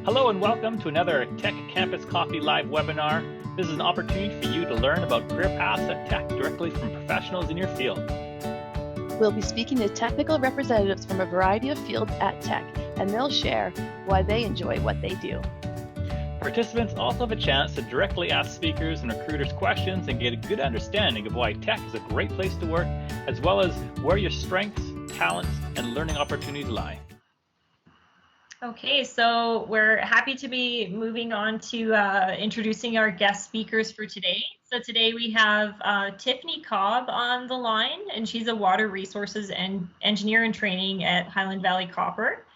Hello and welcome to another Tech Campus Coffee Live webinar. This is an opportunity for you to learn about career paths at Tech directly from professionals in your field. We'll be speaking to technical representatives from a variety of fields at Tech, and they'll share why they enjoy what they do. Participants also have a chance to directly ask speakers and recruiters questions and get a good understanding of why Tech is a great place to work, as well as where your strengths, talents, and learning opportunities lie. Okay, so we're happy to be moving on to introducing our guest speakers for today. So today we have Tiffany Cobb on the line, and she's a water resources and engineer in training at Highland Valley Copper.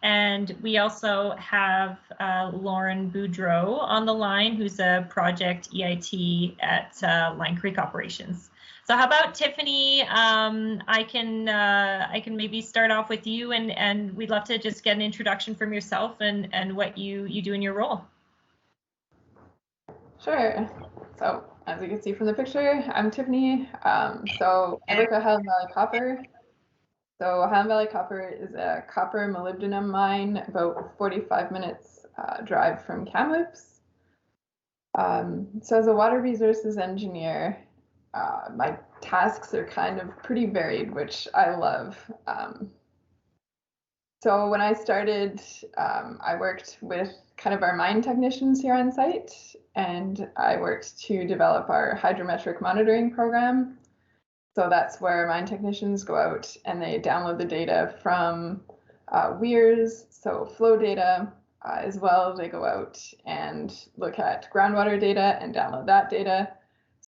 And we also have Lauren Boudreau on the line, who's a project EIT at Line Creek Operations. So how about Tiffany? I can maybe start off with you, and we'd love to just get an introduction from yourself and what you do in your role. Sure. So as you can see from the picture, I'm Tiffany. So I work at Highland Valley Copper. So Highland Valley Copper is a copper molybdenum mine about 45 minutes drive from Kamloops. So as a water resources engineer, my tasks are kind of pretty varied, which I love. So when I started, I worked with kind of our mine technicians here on site, and I worked to develop our hydrometric monitoring program. So that's where mine technicians go out and they download the data from weirs, so flow data, as well. They go out and look at groundwater data and download that data.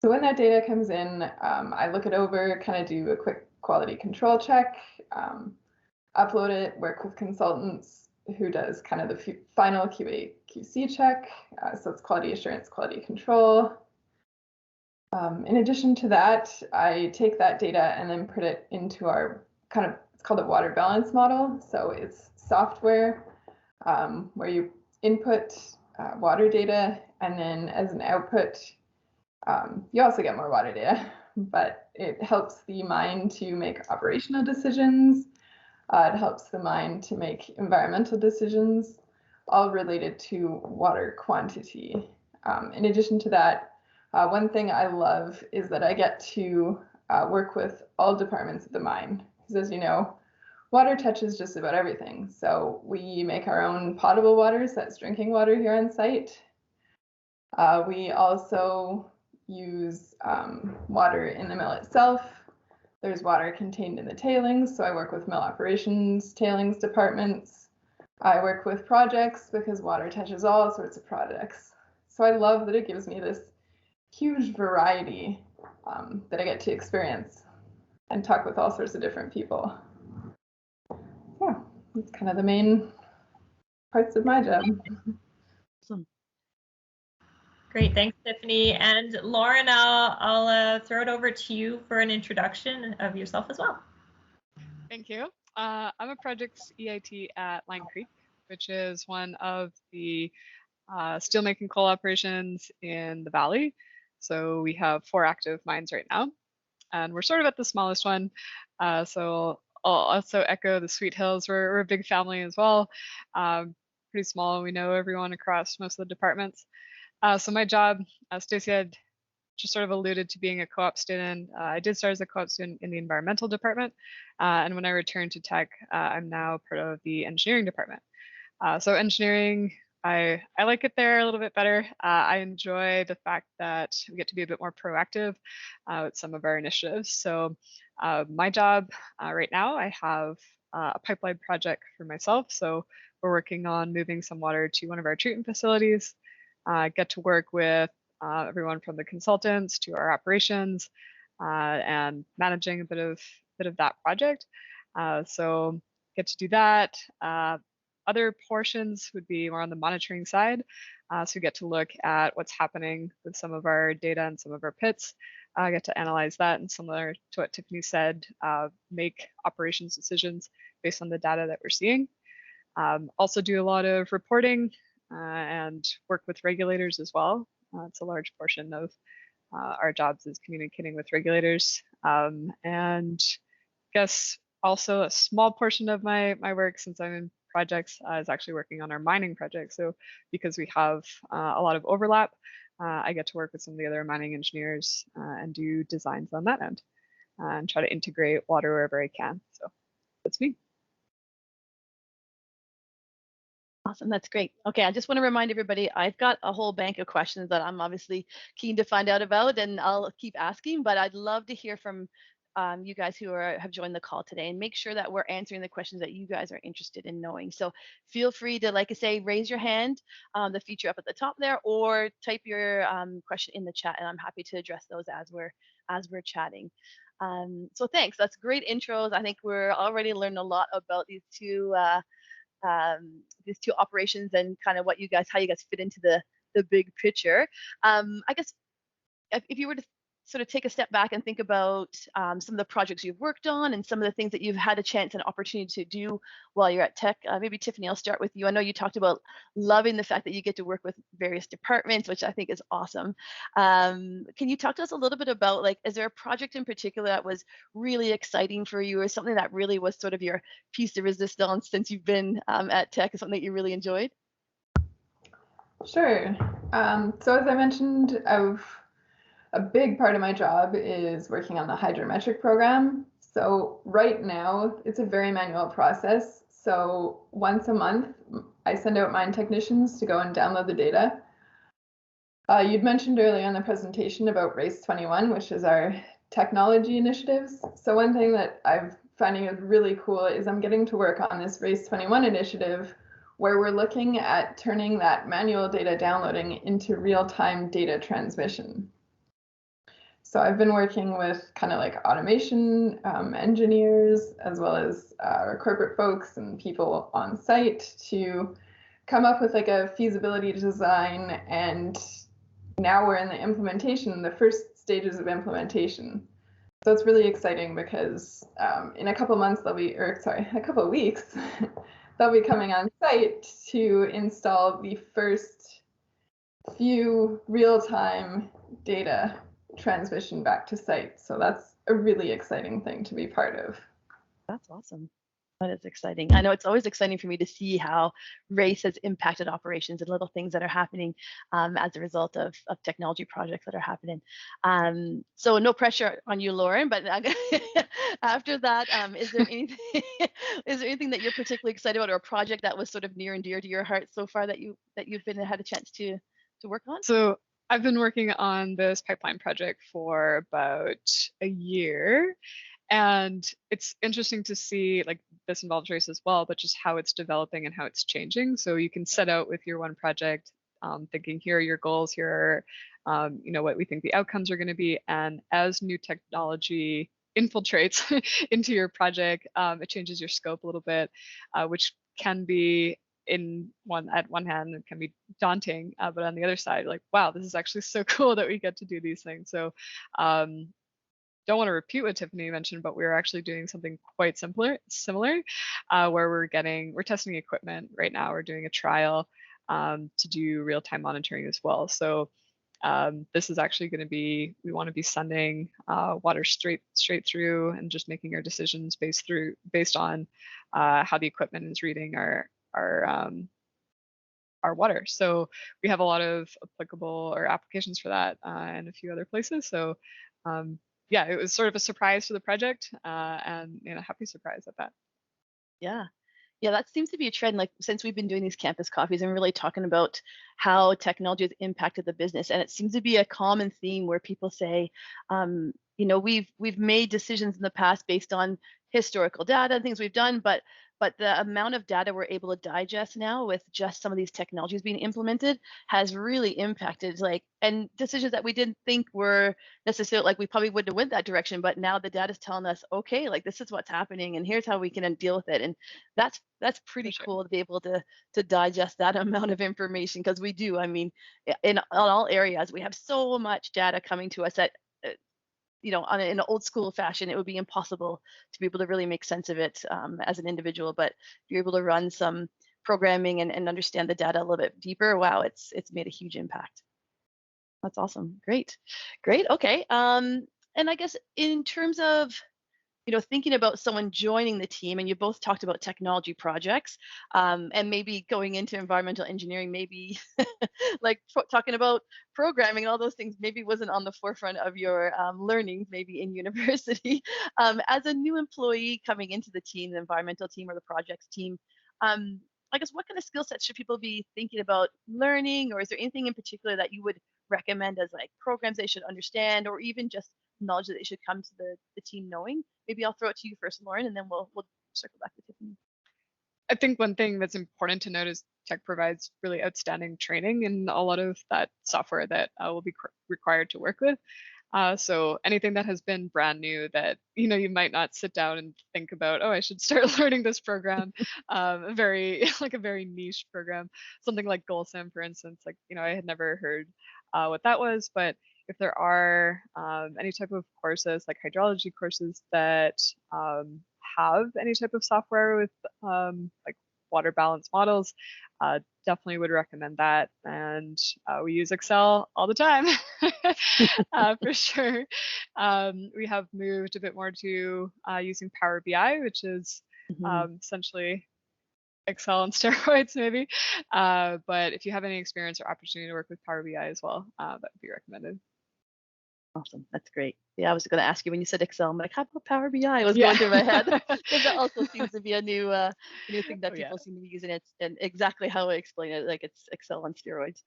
So when that data comes in, I look it over, kind of do a quick quality control check, upload it, work with consultants who does kind of the final QA QC check. So it's quality assurance, quality control. In addition to that, I take that data and then put it into our it's called a water balance model. So it's software where you input water data, and then as an output, you also get more water data, but it helps the mine to make operational decisions. It helps the mine to make environmental decisions, all related to water quantity. In addition to that, one thing I love is that I get to work with all departments of the mine, because as you know, water touches just about everything. So we make our own potable waters, that's drinking water here on site. We also use water in the mill itself. There's water contained in the tailings, so I work with mill operations, tailings departments. I work with projects because water touches all sorts of projects. So I love that it gives me this huge variety that I get to experience and talk with all sorts of different people. Yeah, that's kind of the main parts of my job. Awesome. Great, thanks, Tiffany. And Lauren, I'll throw it over to you for an introduction of yourself as well. Thank you. I'm a projects EIT at Line Creek, which is one of the steelmaking coal operations in the valley. So we have 4 active mines right now, and we're sort of at the smallest one. So I'll also echo the Sweet Hills. We're a big family as well. Pretty small. We know everyone across most of the departments. So my job, Stacey had just sort of alluded to being a co-op student. I did start as a co-op student in the environmental department. And when I returned to Tech, I'm now part of the engineering department. So engineering, I like it there a little bit better. I enjoy the fact that we get to be a bit more proactive with some of our initiatives. So my job right now, I have a pipeline project for myself. So we're working on moving some water to one of our treatment facilities. Get to work with everyone from the consultants to our operations and managing a bit of that project. So get to do that. Other portions would be more on the monitoring side. So we get to look at what's happening with some of our data and some of our pits. I get to analyze that, and similar to what Tiffany said, make operations decisions based on the data that we're seeing. Also do a lot of reporting and work with regulators as well. It's a large portion of our jobs is communicating with regulators. And I guess also a small portion of my work, since I'm in projects is actually working on our mining project. So because we have a lot of overlap, I get to work with some of the other mining engineers and do designs on that end and try to integrate water wherever I can. So that's me. Awesome, that's great. Okay, I just want to remind everybody, I've got a whole bank of questions that I'm obviously keen to find out about, and I'll keep asking, but I'd love to hear from you guys who have joined the call today, and make sure that we're answering the questions that you guys are interested in knowing. So feel free to, like I say, raise your hand, the feature up at the top there, or type your question in the chat, and I'm happy to address those as we're chatting. So thanks, that's great intros. I think we're already learning a lot about these two operations and kind of how you guys fit into the big picture. I guess if you were to sort of take a step back and think about some of the projects you've worked on and some of the things that you've had a chance and opportunity to do while you're at Teck, maybe Tiffany, I'll start with you. I know you talked about loving the fact that you get to work with various departments, which I think is awesome. Can you talk to us a little bit about, like, is there a project in particular that was really exciting for you, or something that really was sort of your piece de resistance since you've been at Teck, and something that you really enjoyed? Sure. So as I mentioned, a big part of my job is working on the hydrometric program. So right now, it's a very manual process. So once a month, I send out mine technicians to go and download the data. You'd mentioned earlier in the presentation about Race 21, which is our technology initiatives. So one thing that I'm finding is really cool is I'm getting to work on this Race 21 initiative, where we're looking at turning that manual data downloading into real-time data transmission. So I've been working with kind of like automation engineers, as well as our corporate folks and people on site, to come up with like a feasibility design. And now we're in the implementation, the first stages of implementation. So it's really exciting because in a couple months a couple of weeks, they'll be coming on site to install the first few real-time data transmission back to site. So that's a really exciting thing to be part of. That's awesome. That is exciting. I know it's always exciting for me to see how race has impacted operations and little things that are happening as a result of technology projects that are happening. So no pressure on you, Lauren, but after that, is there anything that you're particularly excited about, or a project that was sort of near and dear to your heart so far that you've had a chance to work on? So I've been working on this pipeline project for about a year, and it's interesting to see, like, this involves race as well, but just how it's developing and how it's changing. So you can set out with your one project thinking, here are your goals, here are what we think the outcomes are going to be, and as new technology infiltrates into your project, it changes your scope a little bit, which can be at one hand, it can be daunting, but on the other side, like, wow, this is actually so cool that we get to do these things. So don't want to repeat what Tiffany mentioned, but we're actually doing something quite similar, where we're testing equipment right now. We're doing a trial to do real-time monitoring as well. So this is actually going to be, we want to be sending water straight through and just making our decisions based on how the equipment is reading our water. So we have a lot of applicable or applications for that and a few other places. So yeah, it was sort of a surprise for the project, and a happy surprise at that. Yeah, that seems to be a trend. Like, since we've been doing these campus coffees and really talking about how technology has impacted the business, and it seems to be a common theme where people say, we've made decisions in the past based on historical data and things we've done, but the amount of data we're able to digest now with just some of these technologies being implemented has really impacted, and decisions that we didn't think were necessarily, like, we probably wouldn't have went that direction, but now the data is telling us, okay, like, this is what's happening and here's how we can deal with it. And that's pretty cool to be able to digest that amount of information, because we do, I mean, in all areas, we have so much data coming to us that in an old school fashion, it would be impossible to be able to really make sense of it as an individual. But if you're able to run some programming and understand the data a little bit deeper, wow, it's made a huge impact. That's awesome. Great. Okay. And I guess in terms of, thinking about someone joining the team, and you both talked about technology projects, and maybe going into environmental engineering, maybe like talking about programming and all those things, maybe wasn't on the forefront of your learning, maybe in university. As a new employee coming into the team, the environmental team or the projects team, I guess what kind of skill sets should people be thinking about learning, or is there anything in particular that you would recommend as like programs they should understand, or even just knowledge that they should come to the team knowing? Maybe I'll throw it to you first, Lauren, and then we'll circle back to Tiffany. I think one thing that's important to note is Teck provides really outstanding training in a lot of that software that will be required to work with. So anything that has been brand new that you might not sit down and think about, oh, I should start learning this program, a very like a very niche program, something like GoalSim, for instance. Like I had never heard what that was, but if there are any type of courses like hydrology courses that have any type of software with like water balance models, definitely would recommend that. And we use Excel all the time for sure. We have moved a bit more to using Power BI, which is essentially Excel on steroids, maybe. But if you have any experience or opportunity to work with Power BI as well, that would be recommended. Awesome. That's great. Yeah, I was going to ask you when you said Excel, I'm like, how about Power BI? It was going through my head because that also seems to be a new thing that people seem to be using. It and exactly how I explain it, like it's Excel on steroids.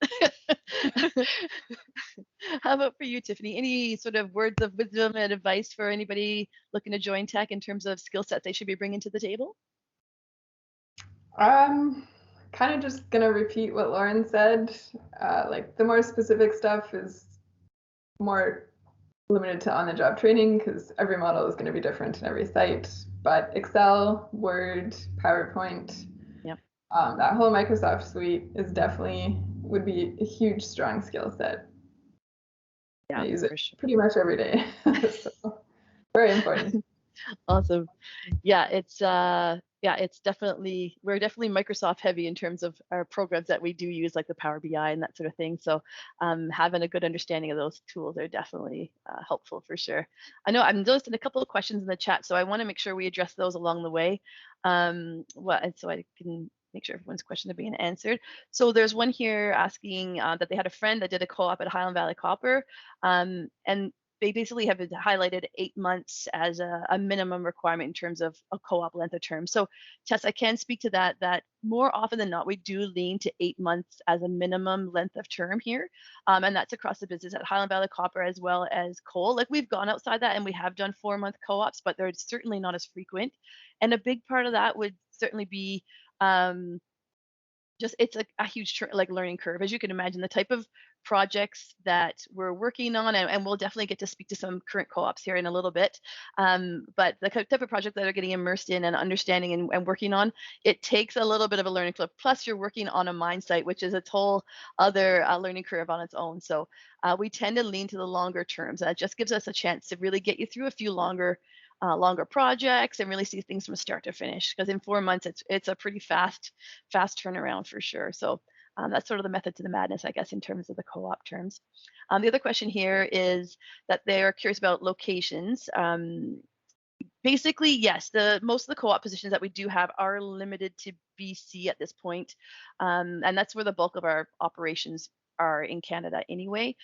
How about for you, Tiffany? Any sort of words of wisdom and advice for anybody looking to join Teck in terms of skill sets they should be bringing to the table? Kind of just gonna repeat what Lauren said. Like the more specific stuff is more limited to on-the-job training because every model is going to be different in every site. But Excel, Word, PowerPoint, that whole Microsoft suite is definitely would be a huge, strong skill set. I use it pretty much every day. So, very important. Awesome. Yeah, it's definitely, we're definitely Microsoft heavy in terms of our programs that we do use, like the Power BI and that sort of thing. So having a good understanding of those tools are definitely helpful for sure. I know I'm noticing a couple of questions in the chat, so I want to make sure we address those along the way. And so I can make sure everyone's questions are being answered. So there's one here asking that they had a friend that did a co-op at Highland Valley Copper, and they basically have highlighted 8 months as a minimum requirement in terms of a co-op length of term. So Tess, I can speak to that more often than not, we do lean to 8 months as a minimum length of term here. And that's across the business at Highland Valley Copper as well as coal. Like we've gone outside that and we have done 4-month co-ops, but they're certainly not as frequent. And a big part of that would certainly be just it's a huge like learning curve, as you can imagine, the type of projects that we're working on, and we'll definitely get to speak to some current co-ops here in a little bit. But the type of project that are getting immersed in and understanding and working on, it takes a little bit of a learning curve. Plus, you're working on a mine site, which is its whole other learning curve on its own. So we tend to lean to the longer terms. That just gives us a chance to really get you through a few longer projects and really see things from start to finish. Because in 4 months, it's a pretty fast turnaround for sure. So that's sort of the method to the madness, I guess, in terms of the co-op terms. The other question here is that they are curious about locations. Basically, yes, most of the co-op positions that we do have are limited to BC at this point, and that's where the bulk of our operations are in Canada anyway.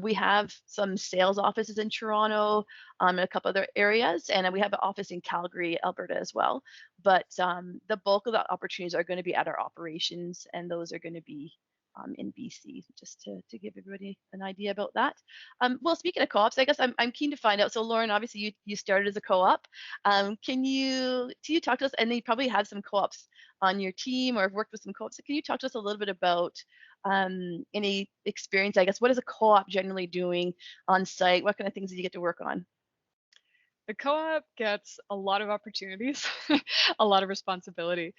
We have some sales offices in Toronto and a couple other areas, and we have an office in Calgary, Alberta as well. But the bulk of the opportunities are going to be at our operations, and those are going to be in BC, just to give everybody an idea about that. Well, speaking of co-ops, I guess I'm keen to find out. So Lauren, obviously you started as a co-op. Can you talk to us, and you probably have some co-ops on your team or have worked with some co-ops. So can you talk to us a little bit about any experience, I guess? What is a co-op generally doing on site? What kind of things did you get to work on? The co-op gets a lot of opportunities, a lot of responsibility,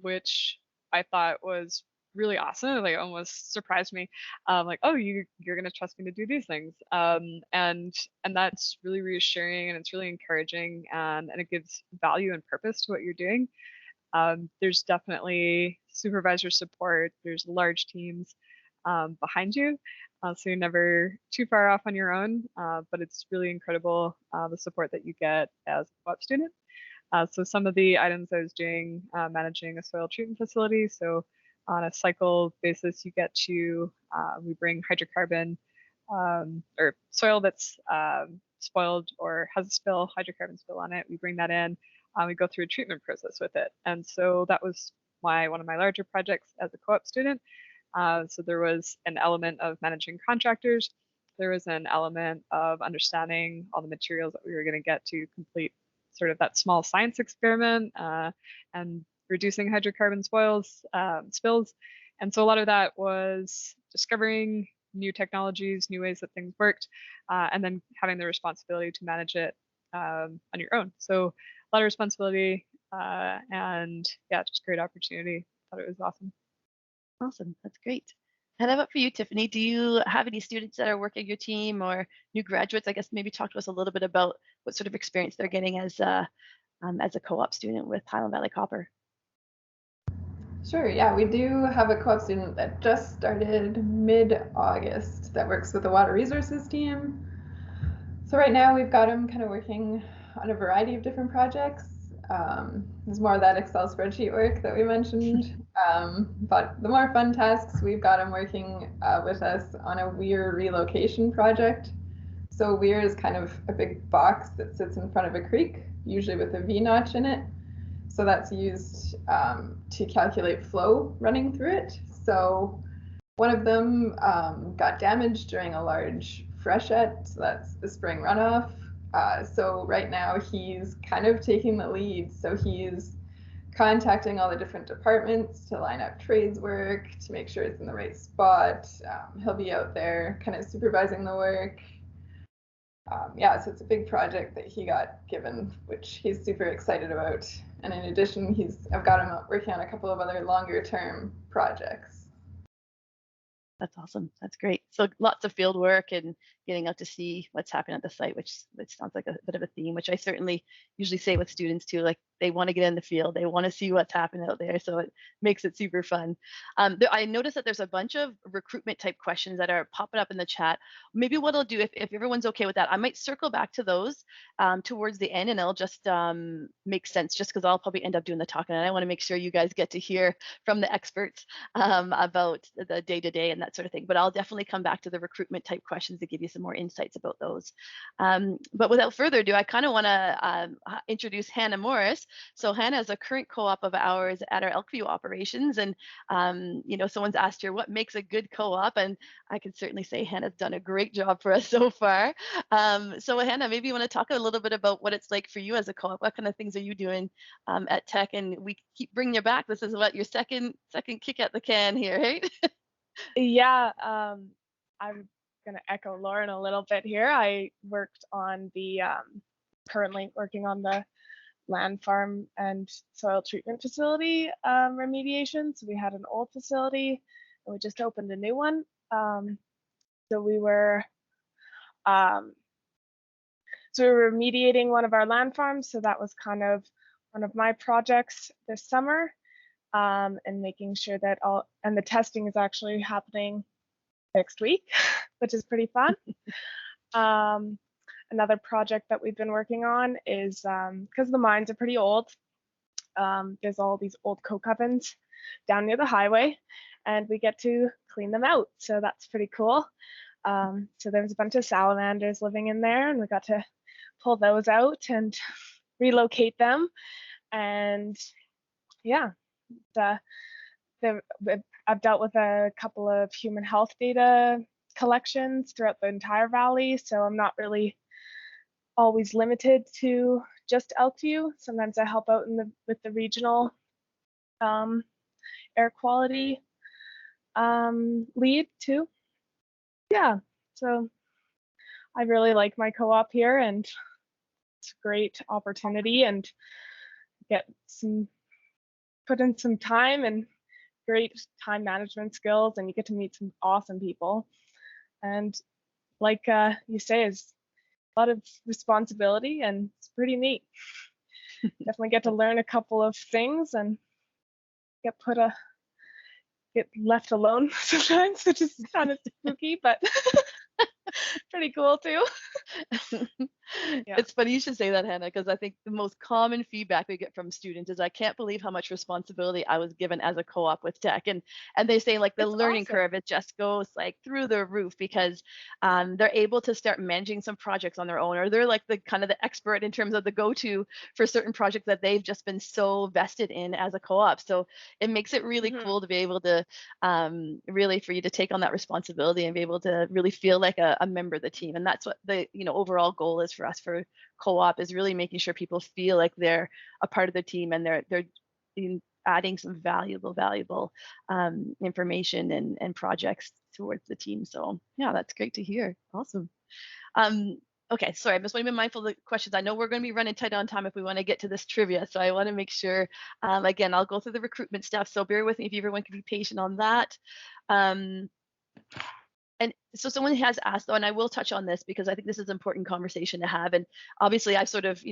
which I thought was really awesome. Like almost surprised me. Like, oh, you're gonna trust me to do these things, and that's really reassuring, and it's really encouraging, and it gives value and purpose to what you're doing. There's definitely supervisor support. There's large teams. behind you. So you're never too far off on your own, but it's really incredible the support that you get as a co-op student. So some of the items I was doing, managing a soil treatment facility. So on a cycle basis, you get to, we bring hydrocarbon or soil that's spoiled or has a spill, hydrocarbon spill on it. We bring that in, we go through a treatment process with it. And so that was one of my larger projects as a co-op student. So there was an element of managing contractors. There was an element of understanding all the materials that we were going to get to complete sort of that small science experiment and reducing hydrocarbon spills. And so a lot of that was discovering new technologies, new ways that things worked, and then having the responsibility to manage it on your own. So a lot of responsibility and yeah, just great opportunity. Thought it was awesome. Awesome, that's great. And how about for you, Tiffany? Do you have any students that are working your team or new graduates? I guess maybe talk to us a little bit about what sort of experience they're getting as a co-op student with Highland Valley Copper. Sure, yeah, we do have a co-op student that just started mid-August that works with the Water Resources team. So right now we've got him kind of working on a variety of different projects. There's more of that Excel spreadsheet work that we mentioned, but the more fun tasks, we've got him working with us on a Weir Relocation project. So Weir is kind of a big box that sits in front of a creek, usually with a V-notch in it. So that's used to calculate flow running through it. So one of them got damaged during a large freshet, so that's the spring runoff. So right now he's kind of taking the lead. So he's contacting all the different departments to line up trades work, to make sure it's in the right spot. He'll be out there kind of supervising the work. Yeah, so it's a big project that he got given, which he's super excited about. And in addition, I've got him working on a couple of other longer term projects. That's awesome. That's great. So lots of field work and getting out to see what's happening at the site, which sounds like a bit of a theme, which I certainly usually say with students too, like they want to get in the field, they want to see what's happening out there. So it makes it super fun. I noticed that there's a bunch of recruitment type questions that are popping up in the chat. Maybe what I'll do, if everyone's okay with that, I might circle back to those towards the end, and it'll just make sense just because I'll probably end up doing the talking, and I want to make sure you guys get to hear from the experts about the day-to-day and that sort of thing. But I'll definitely come back to the recruitment type questions to give you some more insights about those. But without further ado, I kind of want to introduce Hannah Morris. So Hannah is a current co-op of ours at our Elkview operations, and you know, someone's asked her what makes a good co-op, and I can certainly say Hannah's done a great job for us so far. So Hannah, maybe you want to talk a little bit about what it's like for you as a co-op. What kind of things are you doing at Teck? And we keep bringing you back. This is what your second kick at the can here, right? Yeah, I'm gonna echo Lauren a little bit here. I worked on the currently working on the land farm and soil treatment facility remediation. So we had an old facility and we just opened a new one. So we were remediating one of our land farms. So that was kind of one of my projects this summer, and making sure that and the testing is actually happening next week, which is pretty fun. Another project that we've been working on is, because the mines are pretty old, there's all these old coke ovens down near the highway, and we get to clean them out. So that's pretty cool. So there's a bunch of salamanders living in there, and we got to pull those out and relocate them. And yeah, I've dealt with a couple of human health data collections throughout the entire valley, so I'm not really always limited to just Elkview. Sometimes I help out with the regional air quality lead too. Yeah, so I really like my co-op here, and it's a great opportunity, and put in some time and great time management skills, and you get to meet some awesome people. And like you say, is a lot of responsibility, and it's pretty neat. Definitely get to learn a couple of things and get left alone sometimes, which is kind of spooky, but pretty cool too. Yeah. It's funny you should say that, Hannah, because I think the most common feedback we get from students is, I can't believe how much responsibility I was given as a co-op with Teck. And they say like the It's learning awesome. curve, it just goes like through the roof, because they're able to start managing some projects on their own, or they're like the kind of the expert in terms of the go-to for certain projects that they've just been so vested in as a co-op. So it makes it really Mhm. cool to be able to really, for you to take on that responsibility and be able to really feel like a member of the team. And that's what the overall goal is for us for co-op, is really making sure people feel like they're a part of the team, and they're adding some valuable information and projects towards the team. So yeah, that's great to hear. Awesome. um, okay, sorry, I just want to be mindful of the questions. I know we're going to be running tight on time if we want to get to this trivia, so I want to make sure, again, I'll go through the recruitment stuff, so bear with me if everyone can be patient on that. And so someone has asked, though, and I will touch on this because I think this is an important conversation to have. And obviously, I've sort of,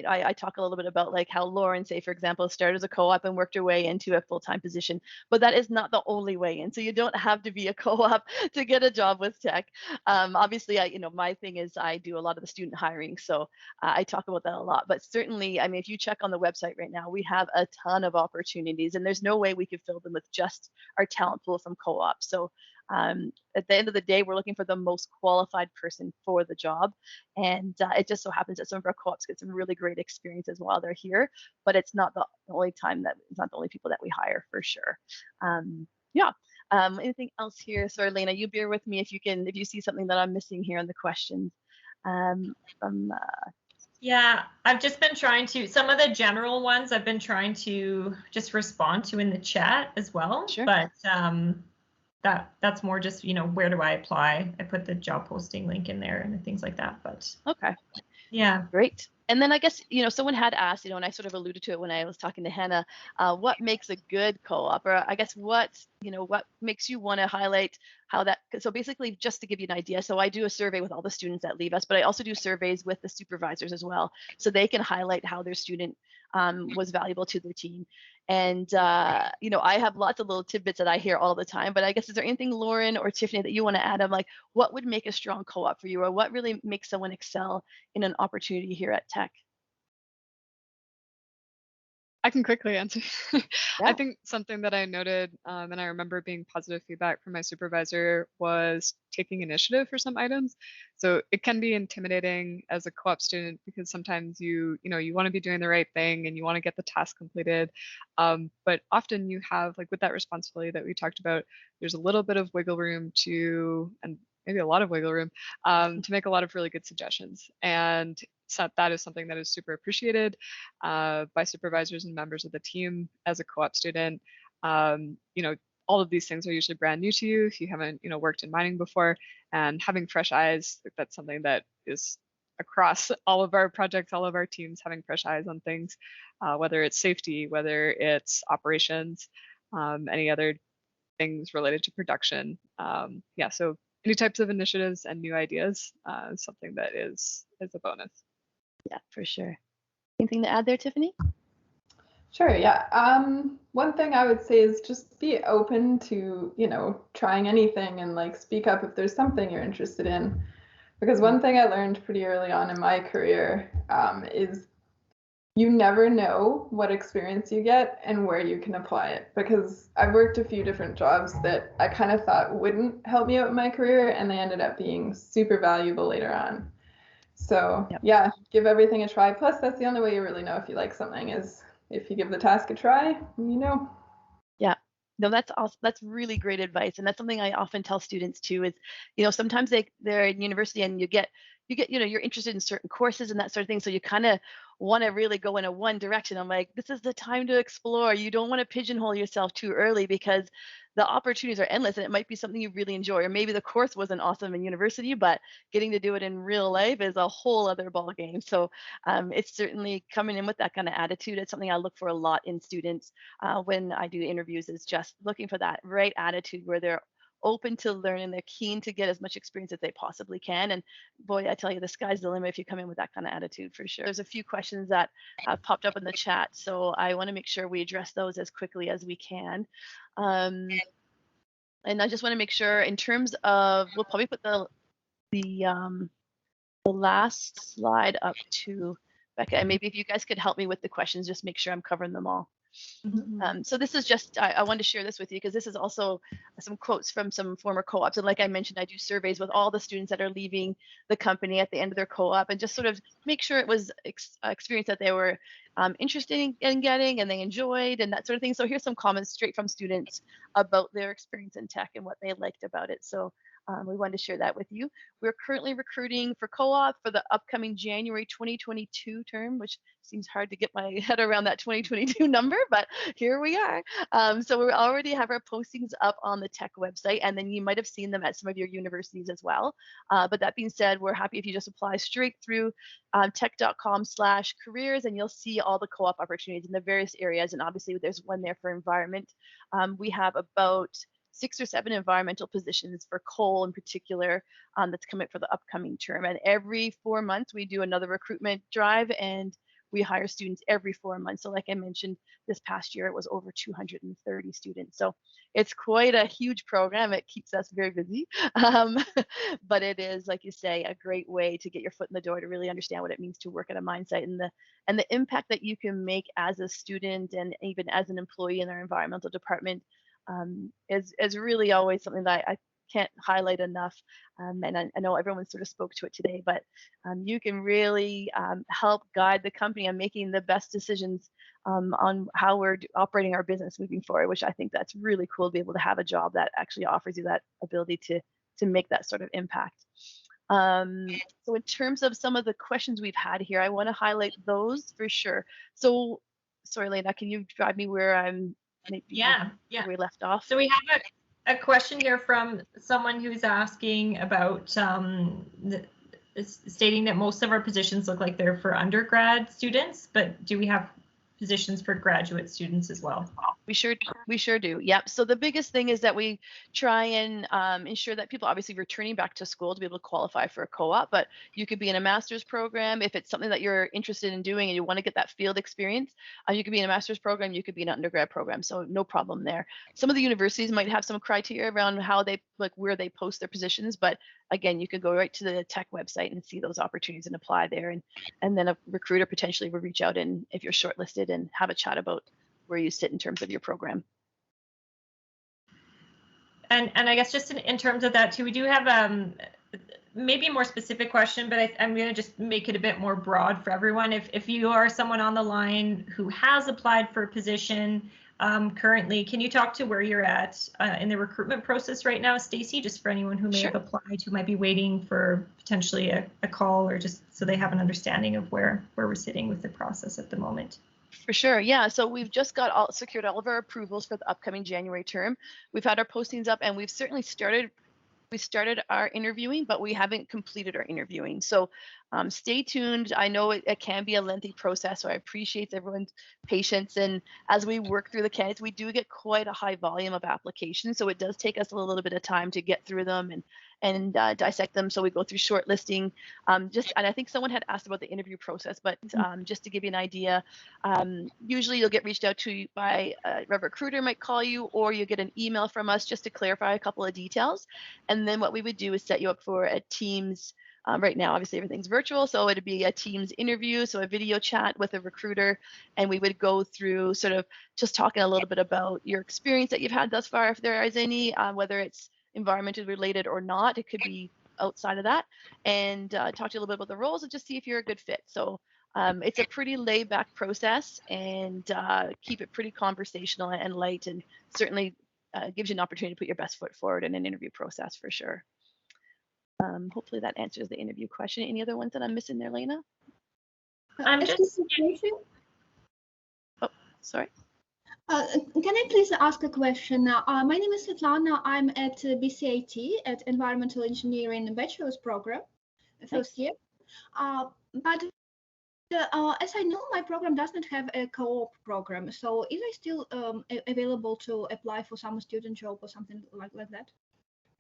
I talk a little bit about like how Lauren, say, for example, started as a co-op and worked her way into a full-time position, but that is not the only way in. So you don't have to be a co-op to get a job with Teck. Obviously, my thing is I do a lot of the student hiring, so I talk about that a lot. But certainly, I mean, if you check on the website right now, we have a ton of opportunities, and there's no way we could fill them with just our talent pool from co-ops. So at the end of the day, we're looking for the most qualified person for the job. And it just so happens that some of our co-ops get some really great experiences while they're here, but it's not the only people that we hire, for sure. Yeah. Anything else here? Sorry, Lena, you bear with me if you see something that I'm missing here in the questions. Yeah, I've just been trying to, some of the general ones I've been trying to just respond to in the chat as well. Sure. But that's more just, where do I apply? I put the job posting link in there and things like that. But okay. Yeah. Great. And then I guess, someone had asked, and I sort of alluded to it when I was talking to Hannah, what makes a good co-op? Or I guess what makes you want to highlight how that, so basically just to give you an idea, so I do a survey with all the students that leave us, but I also do surveys with the supervisors as well, so they can highlight how their student was valuable to their team. And, I have lots of little tidbits that I hear all the time, but I guess, is there anything, Lauren or Tiffany, that you want to add of like, what would make a strong co-op for you, or what really makes someone excel in an opportunity here at Teck? I can quickly answer. Yeah. I think something that I noted, and I remember being positive feedback from my supervisor, was taking initiative for some items. So it can be intimidating as a co-op student because sometimes you want to be doing the right thing and you want to get the task completed. But often you have, like with that responsibility that we talked about, there's a little bit of wiggle room and maybe a lot of wiggle room to make a lot of really good suggestions. And so that is something that is super appreciated by supervisors and members of the team as a co-op student. All of these things are usually brand new to you if you haven't, worked in mining before, and having fresh eyes, that's something that is across all of our projects, all of our teams, having fresh eyes on things, whether it's safety, whether it's operations, any other things related to production. So any types of initiatives and new ideas, something that is a bonus. Yeah, for sure. Anything to add there, Tiffany? Sure, yeah. One thing I would say is just be open to, trying anything, and like speak up if there's something you're interested in. Because one thing I learned pretty early on in my career is you never know what experience you get and where you can apply it. Because I've worked a few different jobs that I kind of thought wouldn't help me out in my career, and they ended up being super valuable later on. So yeah, give everything a try. Plus, that's the only way you really know if you like something, is if you give the task a try, Yeah. No, that's awesome. That's really great advice. And that's something I often tell students too, is, sometimes they're in university and you get, you're interested in certain courses and that sort of thing. So you kind of want to really go in a one direction. I'm like, this is the time to explore. You don't want to pigeonhole yourself too early, because the opportunities are endless, and it might be something you really enjoy. Or maybe the course wasn't awesome in university, but getting to do it in real life is a whole other ball game. So it's certainly coming in with that kind of attitude. It's something I look for a lot in students when I do interviews, is just looking for that right attitude where they're open to learning. They're keen to get as much experience as they possibly can. And boy, I tell you, the sky's the limit if you come in with that kind of attitude, for sure. There's a few questions that have popped up in the chat, so I want to make sure we address those as quickly as we can. And I just want to make sure, in terms of, we'll probably put the last slide up to Becca, and maybe if you guys could help me with the questions, just make sure I'm covering them all. So this is just, I wanted to share this with you because this is also some quotes from some former co-ops. And like I mentioned, I do surveys with all the students that are leaving the company at the end of their co-op, and just sort of make sure it was experience that they were interested in getting and they enjoyed and that sort of thing. So here's some comments straight from students about their experience in Teck and what they liked about it. So we wanted to share that with you. We're currently recruiting for co-op for the upcoming January 2022 term, which seems hard to get my head around that 2022 number, but here we are. So we already have our postings up on the Teck website, and then you might have seen them at some of your universities as well. But that being said, we're happy if you just apply straight through teck.com/careers, and you'll see all the co-op opportunities in the various areas. And obviously there's one there for environment. We have about 6 or 7 environmental positions for coal in particular that's coming for the upcoming term. And every 4 months we do another recruitment drive, and we hire students every 4 months. So like I mentioned, this past year it was over 230 students. So it's quite a huge program. It keeps us very busy. But it is, like you say, a great way to get your foot in the door to really understand what it means to work at a mine site, and the impact that you can make as a student and even as an employee in our environmental department is really always something that I can't highlight enough. And I know everyone sort of spoke to it today, but you can really help guide the company on making the best decisions on how we're operating our business moving forward, which I think that's really cool to be able to have a job that actually offers you that ability to make that sort of impact. So in terms of some of the questions we've had here, I want to highlight those for sure. So sorry, Lena, can you drive me where I'm Yeah. where we left off? So we have a question here from someone who's asking about stating that most of our positions look like they're for undergrad students, but do we have positions for graduate students as well? We sure do. Yep. So the biggest thing is that we try and ensure that people obviously returning back to school to be able to qualify for a co-op, but you could be in a master's program if it's something that you're interested in doing and you want to get that field experience. You could be in a master's program, you could be in an undergrad program, so no problem there. Some of the universities might have some criteria around how they, like, where they post their positions, but again, you could go right to the Teck website and see those opportunities and apply there, and then a recruiter potentially will reach out, and if you're shortlisted, and have a chat about where you sit in terms of your program. And I guess just in terms of that too, we do have maybe a more specific question, but I'm going to just make it a bit more broad for everyone. If you are someone on the line who has applied for a position currently, can you talk to where you're at in the recruitment process right now, Stacey, just for anyone who may have applied, who might be waiting for potentially a call, or just so they have an understanding of where we're sitting with the process at the moment? For sure, yeah. So we've just got secured all of our approvals for the upcoming January term. We've had our postings up, and we've certainly started our interviewing, but we haven't completed our interviewing. So stay tuned. I know it can be a lengthy process, so I appreciate everyone's patience. And as we work through the candidates, we do get quite a high volume of applications, so it does take us a little bit of time to get through them and dissect them. So we go through shortlisting. And I think someone had asked about the interview process, but just to give you an idea, usually you'll get reached out to by a recruiter might call you, or you get an email from us just to clarify a couple of details. And then what we would do is set you up for a Teams. Right now, obviously, everything's virtual, so it'd be a Teams interview, so a video chat with a recruiter, and we would go through sort of just talking a little bit about your experience that you've had thus far, if there is any, whether it's environmentally related or not. It could be outside of that, and talk to you a little bit about the roles and just see if you're a good fit. So it's a pretty laid back process, and keep it pretty conversational and light, and certainly gives you an opportunity to put your best foot forward in an interview process for sure. Hopefully that answers the interview question. Any other ones that I'm missing there, Lena? I'm just. Oh, sorry. Can I please ask a question? My name is Svetlana. I'm at BCIT at Environmental Engineering Bachelor's Program, first year. But as I know, my program does not have a co-op program. So is it still available to apply for some student job or something like that?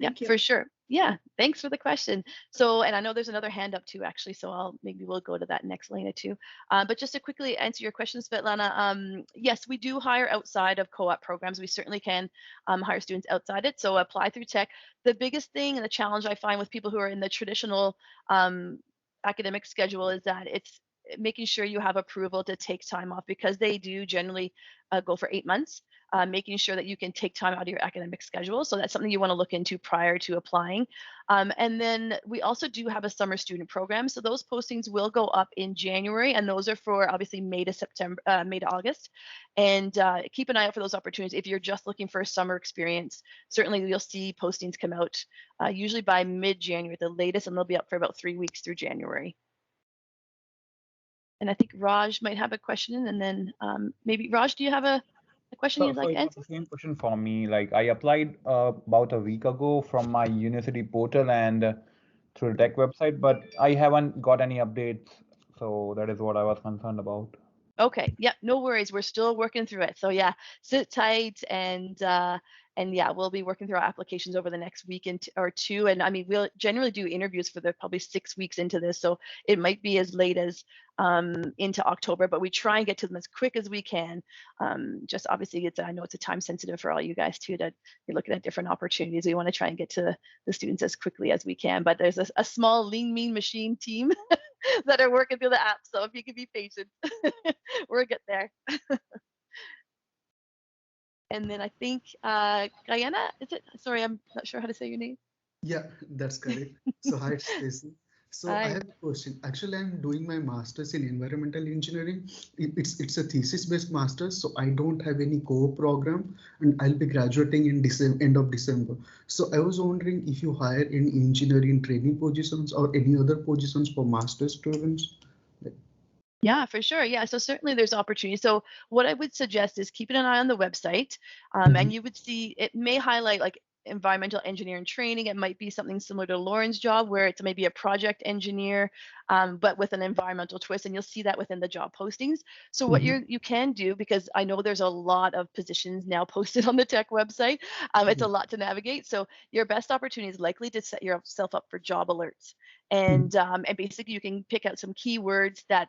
Thank you. For sure. Yeah, thanks for the question. So, and I know there's another hand up too, actually. So maybe we'll go to that next, Lena, too. But just to quickly answer your question, Svetlana, yes, we do hire outside of co-op programs. We certainly can hire students outside it. So apply through Teck. The biggest thing and the challenge I find with people who are in the traditional academic schedule is that it's making sure you have approval to take time off, because they do generally go for 8 months. Making sure that you can take time out of your academic schedule. So that's something you want to look into prior to applying. And then we also do have a summer student program. So those postings will go up in January, and those are for obviously May to August. And keep an eye out for those opportunities. If you're just looking for a summer experience, certainly you'll see postings come out usually by mid-January at the latest, and they'll be up for about 3 weeks through January. And I think Raj might have a question, and then maybe Raj, do you have a question you'd like to It was answer? the same question for me. Like I applied about a week ago from my university portal and through the Tech website, but I haven't got any updates. So that is what I was concerned about. Okay. Yep. No worries. We're still working through it. So yeah, sit tight, and yeah, we'll be working through our applications over the next week or two. And I mean, we'll generally do interviews for probably 6 weeks into this, so it might be as late as into October, but we try and get to them as quick as we can. Just obviously, I know it's a time sensitive for all you guys too, to be looking at different opportunities. We want to try and get to the students as quickly as we can. But there's a small lean mean machine team that are working through the app. So if you can be patient, we'll get there. And then I think Guyana, is it? Sorry, I'm not sure how to say your name. Yeah, that's correct. So hi, Stacy. So I Hi. have a question. Actually, I'm doing my master's in environmental engineering. It's a thesis-based master's, so I don't have any co-op program, and I'll be graduating in end of December. So I was wondering if you hire any engineering training positions or any other positions for master's students. Yeah, for sure. Yeah, so certainly there's opportunity. So what I would suggest is keeping an eye on the website, and you would see it may highlight like environmental engineering training. It might be something similar to Lauren's job, where it's maybe a project engineer, but with an environmental twist, and you'll see that within the job postings. So what you can do, because I know there's a lot of positions now posted on the Tech website, it's a lot to navigate. So your best opportunity is likely to set yourself up for job alerts, and basically you can pick out some keywords that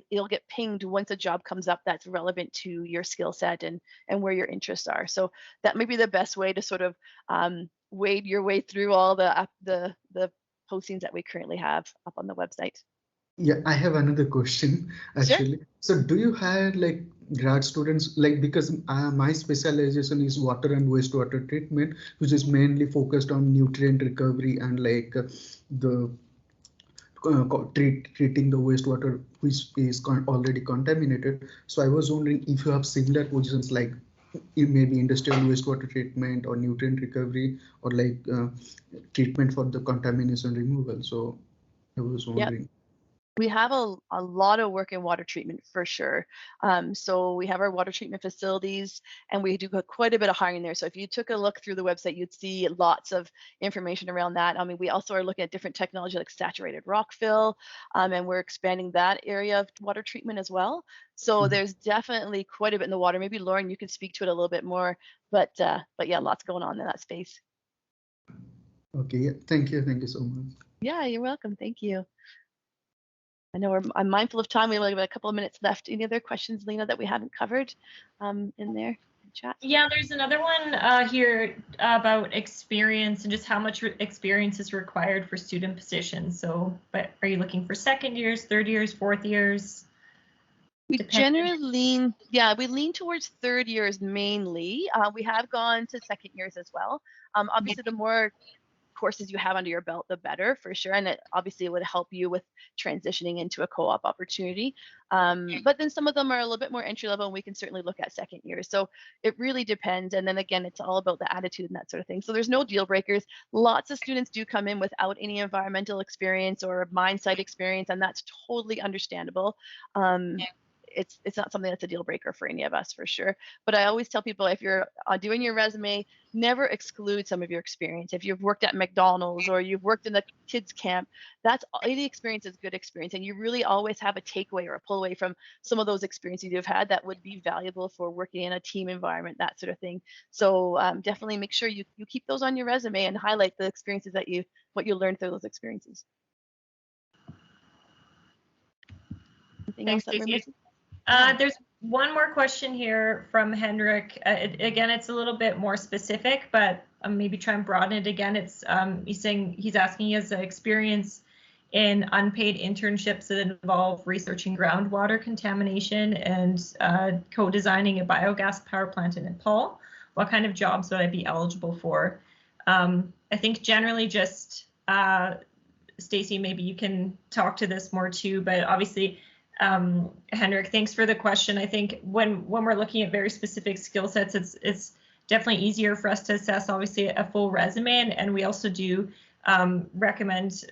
it'll get pinged once a job comes up that's relevant to your skill set and where your interests are. So that may be the best way to sort of wade your way through all the postings that we currently have up on the website. Yeah, I have another question actually. Sure. So do you hire like grad students, like because my specialization is water and wastewater treatment, which is mainly focused on nutrient recovery and like the treating the wastewater which is already contaminated. So I was wondering if you have similar positions like maybe industrial wastewater treatment or nutrient recovery or like treatment for the contamination removal. So I was wondering. We have a lot of work in water treatment for sure. So we have our water treatment facilities, and we do quite a bit of hiring there. So if you took a look through the website, you'd see lots of information around that. I mean, we also are looking at different technology like saturated rock fill, and we're expanding that area of water treatment as well. So there's definitely quite a bit in the water. Maybe Lauren, you could speak to it a little bit more, but yeah, lots going on in that space. Okay, yeah, thank you so much. Yeah, you're welcome. Thank you. I know I'm mindful of time. We have a couple of minutes left. Any other questions, Lena, that we haven't covered in there in chat? Yeah, there's another one here about experience and just how much experience is required for student positions. So, but are you looking for second years, third years, fourth years? We generally lean towards third years mainly. We have gone to second years as well. Obviously, the more courses you have under your belt, the better for sure. And it obviously would help you with transitioning into a co-op opportunity. But then some of them are a little bit more entry level, and we can certainly look at second years. So it really depends. And then again, it's all about the attitude and that sort of thing. So there's no deal breakers. Lots of students do come in without any environmental experience or mine site experience, and that's totally understandable. it's not something that's a deal breaker for any of us for sure. But I always tell people, if you're doing your resume, never exclude some of your experience. If you've worked at McDonald's or you've worked in the kids camp, that's any experience is good experience, and you really always have a takeaway or a pull away from some of those experiences you've had that would be valuable for working in a team environment, that sort of thing. So definitely make sure you keep those on your resume and highlight the experiences that what you learned through those experiences. Anything Thanks, else that we're Stacey. missing? There's one more question here from Henrik. Again, it's a little bit more specific, but maybe try and broaden it again. It's he's asking, he has experience in unpaid internships that involve researching groundwater contamination and co-designing a biogas power plant in Nepal. What kind of jobs would I be eligible for? I think generally just, Stacey, maybe you can talk to this more too, but obviously, Henrik, thanks for the question. I think when we're looking at very specific skill sets, it's definitely easier for us to assess, obviously, a full resume, and we also do recommend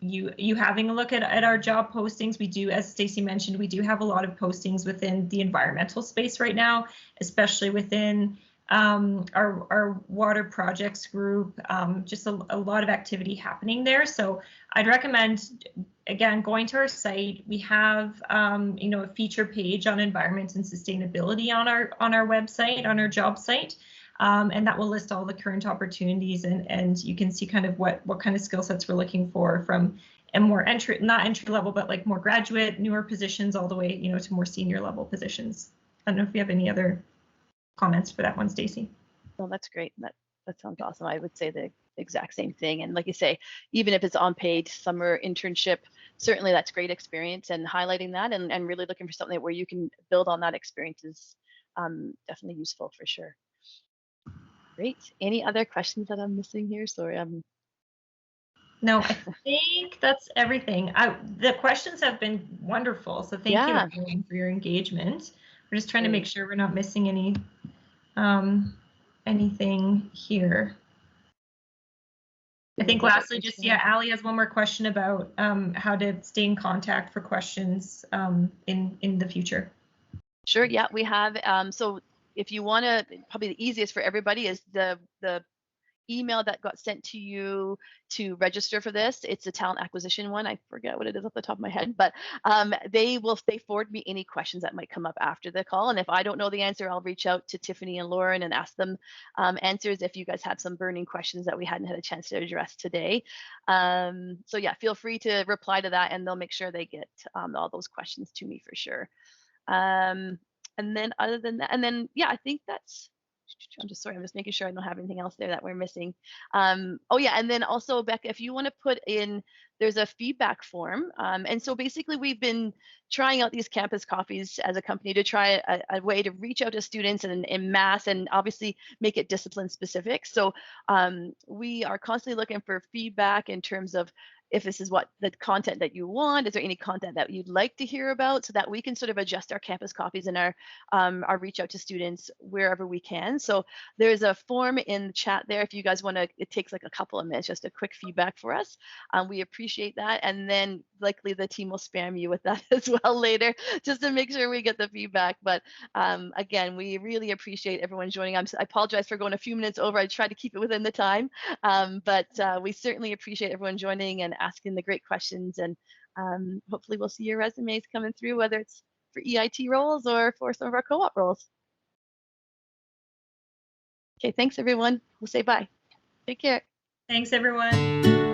you having a look at our job postings. We do, as Stacey mentioned, we do have a lot of postings within the environmental space right now, especially within our water projects group, just a lot of activity happening there. So I'd recommend, again, going to our site. We have a feature page on environment and sustainability on our website, on our job site. And that will list all the current opportunities, and you can see kind of what kind of skill sets we're looking for, from a more not entry level, but like more graduate, newer positions, all the way, to more senior level positions. I don't know if you have any other comments for that one, Stacey. Well, that's great. That sounds awesome. I would say the exact same thing. And like you say, even if it's unpaid summer internship, certainly that's great experience, and highlighting that and really looking for something where you can build on that experience is definitely useful for sure. Great. Any other questions that I'm missing here? Sorry, No, I think that's everything. The questions have been wonderful, so thank you everyone for your engagement. We're just trying to make sure we're not missing anything here. I think lastly, just Ali has one more question about how to stay in contact for questions in the future. Sure. Yeah, we have. So if you want to, probably the easiest for everybody is the email that got sent to you to register for this. It's a talent acquisition one. I forget what it is off the top of my head, but they forward me any questions that might come up after the call. And if I don't know the answer, I'll reach out to Tiffany and Lauren and ask them answers if you guys have some burning questions that we hadn't had a chance to address today. So yeah, feel free to reply to that, and they'll make sure they get all those questions to me for sure. And then other than that, yeah, I think that's, I'm just making sure I don't have anything else there that we're missing. Oh yeah, and then also, Becca, if you want to put in, there's a feedback form. And so basically we've been trying out these campus coffees as a company to try a way to reach out to students in mass, and obviously make it discipline specific. So we are constantly looking for feedback in terms of if this is what the content that you want. Is there any content that you'd like to hear about, so that we can sort of adjust our campus coffees and our reach out to students wherever we can. So there's a form in the chat there if you guys want to. It takes like a couple of minutes, just a quick feedback for us. We appreciate that, and then likely the team will spam you with that as well later, just to make sure we get the feedback. But again, we really appreciate everyone joining. I apologize for going a few minutes over. I tried to keep it within the time, but we certainly appreciate everyone joining and asking the great questions, and hopefully we'll see your resumes coming through, whether it's for EIT roles or for some of our co-op roles. Okay, thanks everyone. We'll say bye. Take care. Thanks everyone.